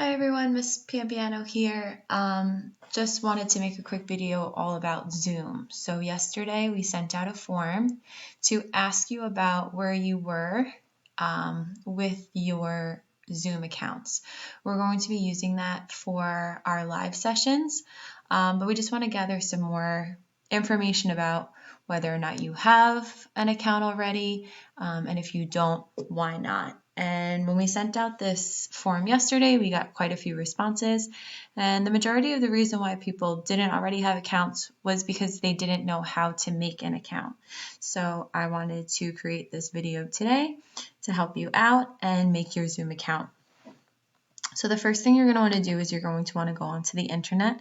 Hi everyone, Miss Piano here. Just wanted to make a quick video all about Zoom. So yesterday we sent out a form to ask you about where you were with your Zoom accounts. We're going to be using that for our live sessions, but we just want to gather some more information about whether or not you have an account already, and if you don't, why not? And when we sent out this form yesterday, we got quite a few responses. And the majority of the reason why people didn't already have accounts was because they didn't know how to make an account. So I wanted to create this video today to help you out and make your Zoom account. So the first thing you're going to want to do is you're going to want to go onto the internet.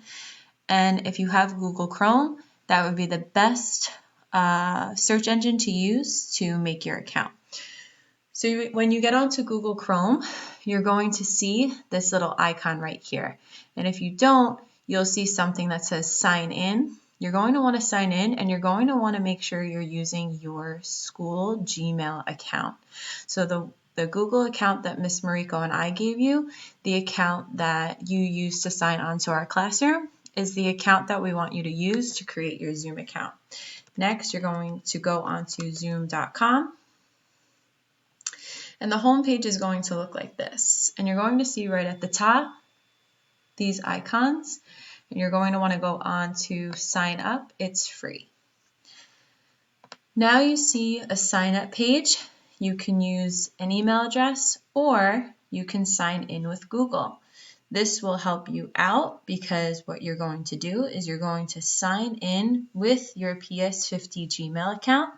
And if you have Google Chrome, that would be the best search engine to use to make your account. So when you get onto Google Chrome, you're going to see this little icon right here. And if you don't, you'll see something that says sign in. You're going to want to sign in, and you're going to want to make sure you're using your school Gmail account. So the Google account that Miss Mariko and I gave you, the account that you use to sign on to our classroom, is the account that we want you to use to create your Zoom account. Next, you're going to go onto zoom.com. And the home page is going to look like this. And you're going to see right at the top these icons. And you're going to want to go on to sign up. It's free. Now you see a sign up page. You can use an email address or you can sign in with Google. This will help you out because what you're going to do is you're going to sign in with your PS50 Gmail account.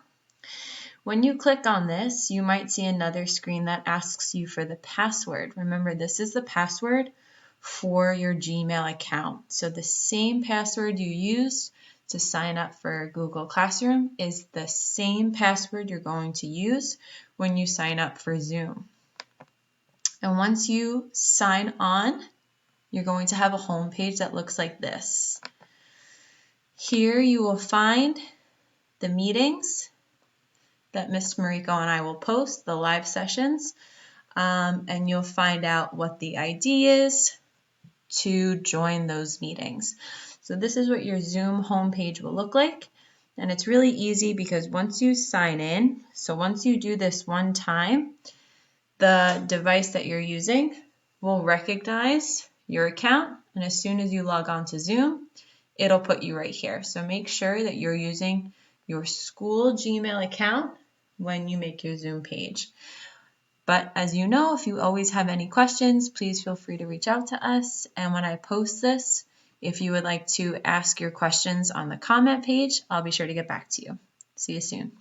When you click on this, you might see another screen that asks you for the password. Remember, this is the password for your Gmail account. So the same password you used to sign up for Google Classroom is the same password you're going to use when you sign up for Zoom. And once you sign on, you're going to have a home page that looks like this. Here you will find the meetings that Miss Mariko and I will post, the live sessions, and you'll find out what the ID is to join those meetings. So this is what your Zoom homepage will look like, and it's really easy because once you sign in, so once you do this one time, the device that you're using will recognize your account, and as soon as you log on to Zoom, it'll put you right here. So make sure that you're using your school Gmail account when you make your Zoom page. But as you know, if you always have any questions, please feel free to reach out to us. And when I post this, if you would like to ask your questions on the comment page, I'll be sure to get back to you. See you soon.